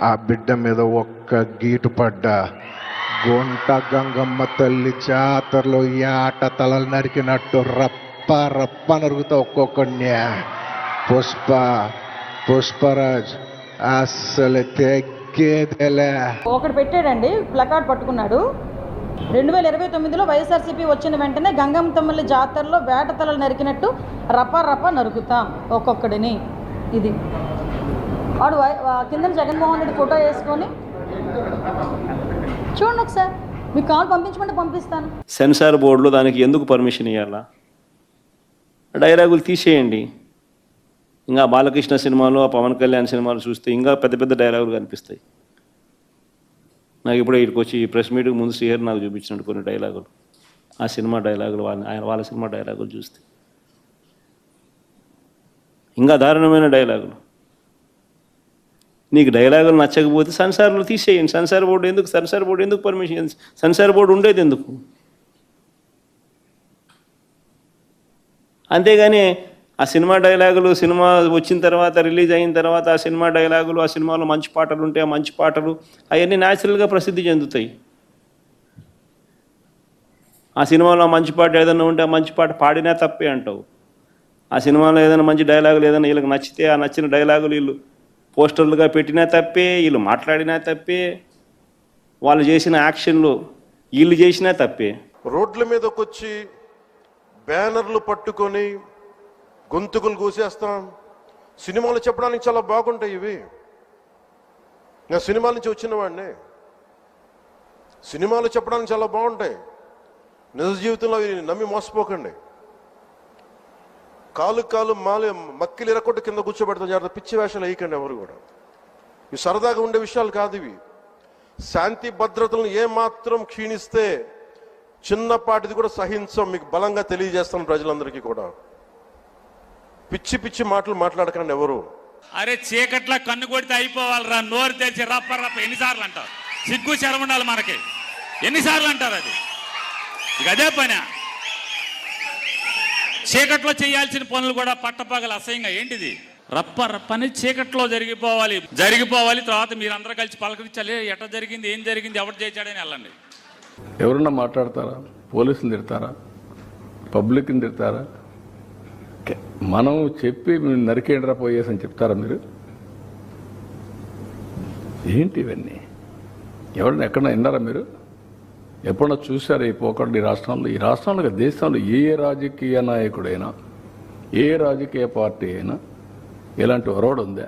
ఆ బిడ్డ మీద ఒక్క గీటు పడ్డా గుంట గంగమ్మ తల్లి జాతరలో యాట తలలు నరికినట్టు రప్ప రప్ప నరుగుతా ఒక్కొక్కడిని. పుష్పరాజ్ అస్సలు తెగ్గేదేలే. ఒకటి పెట్టాడండి, ప్లకార్డ్ పట్టుకున్నాడు. 2029లో వైఎస్ఆర్సీపీ వచ్చిన వెంటనే గంగమ్మ తల్లి జాతరలో వేట తలలు నరికినట్టు రప్ప నరుకుతాం ఒక్కొక్కడిని. ఇది వాడు కింద జగన్మోహన్ రెడ్డి ఫోటో వేసుకొని చూడండి ఒకసారి. మీకు కాల్ పంపించమంటే పంపిస్తాను. సెన్సార్ బోర్డులో దానికి ఎందుకు పర్మిషన్ ఇవ్వాలా? డైలాగులు తీసేయండి. ఇంకా బాలకృష్ణ సినిమాలు, ఆ పవన్ కళ్యాణ్ సినిమాలు చూస్తే ఇంకా పెద్ద పెద్ద డైలాగులు కనిపిస్తాయి. నాకు ఇప్పుడే ఇక్కడికి వచ్చి ప్రెస్ మీట్కి ముందు శ్రీహరి నాకు చూపించినట్టు కొన్ని డైలాగులు, ఆ సినిమా డైలాగులు, వాళ్ళ సినిమా డైలాగులు చూస్తే ఇంకా దారుణమైన డైలాగులు. నీకు డైలాగులు నచ్చకపోతే సెన్సార్లు తీసేయండి. సెన్సార్ బోర్డు ఎందుకు పర్మిషన్? సెన్సార్ బోర్డు ఉండేది ఎందుకు? అంతేగాని ఆ సినిమా డైలాగులు, సినిమా వచ్చిన తర్వాత, రిలీజ్ అయిన తర్వాత ఆ సినిమా డైలాగులు, ఆ సినిమాలో మంచి పాటలు ఉంటే ఆ మంచి పాటలు అవన్నీ న్యాచురల్గా ప్రసిద్ధి చెందుతాయి. ఆ సినిమాలో మంచి పాట ఏదైనా ఉంటే ఆ మంచి పాట పాడినా తప్పే అంటావు. ఆ సినిమాలో ఏదైనా మంచి డైలాగులు ఏదైనా వీళ్ళకి నచ్చితే ఆ నచ్చిన డైలాగులు వీళ్ళు పోస్టర్లుగా పెట్టినా తప్పే, వీళ్ళు మాట్లాడినా తప్పే, వాళ్ళు చేసిన యాక్షన్లు వీళ్ళు చేసినా తప్పే. రోడ్ల మీదకి వచ్చి బ్యానర్లు పట్టుకొని గొంతుకులు కూసేస్తాం. సినిమాలు చెప్పడానికి చాలా బాగుంటాయి ఇవి. నేను సినిమాల నుంచి వచ్చిన వాడిని. సినిమాలు చెప్పడానికి చాలా బాగుంటాయి. నిజ జీవితంలో అవి నమ్మి మోసపోకండి. కాలు మక్కిలు ఎరకొట్టు కింద కూర్చోబెడతాం. జాగ్రత్త, పిచ్చి వేషాలు వేయకండి ఎవరు కూడా. ఇవి సరదాగా ఉండే విషయాలు కాదు ఇవి. శాంతి భద్రతలను ఏమాత్రం క్షీణిస్తే చిన్నపాటిది కూడా సహించం. మీకు బలంగా తెలియజేస్తాను ప్రజలందరికీ కూడా. పిచ్చి మాటలు మాట్లాడకండి ఎవరు. అరే చీకట్లా కన్ను కొడితే అయిపోవాలరా, నోరు తెరిచి రప్ప ఎన్నిసార్లు అంటారు? సిగ్గు శరం ఉండాలి మనకి. ఎన్నిసార్లు అంటారు? అది ఇక అదే పని. చీకట్లో చేయాల్సిన పనులు కూడా పట్టపగలు అసహ్యంగా ఏంటిది? రప్పని చీకట్లో జరిగిపోవాలి. తర్వాత మీరందరూ కలిసి పలకరించాలి. ఎట్లా జరిగింది, ఏం జరిగింది, ఎవరు చేశాడని వెళ్ళండి. ఎవరన్నా మాట్లాడతారా? పోలీసులు తిడతారా? పబ్లిక్ని తిడతారా? మనం చెప్పి నరికేండ్రా పోయేసి అని చెప్తారా మీరు? ఏంటి ఇవన్నీ? ఎవరన్నా ఎక్కడన్నా విన్నారా మీరు? ఎప్పుడన్నా చూసారా ఈ పోకడ? ఈ రాష్ట్రంలో దేశంలో ఏ రాజకీయ నాయకుడైనా, ఏ రాజకీయ పార్టీ అయినా ఇలాంటి ఒరవడు ఉందా?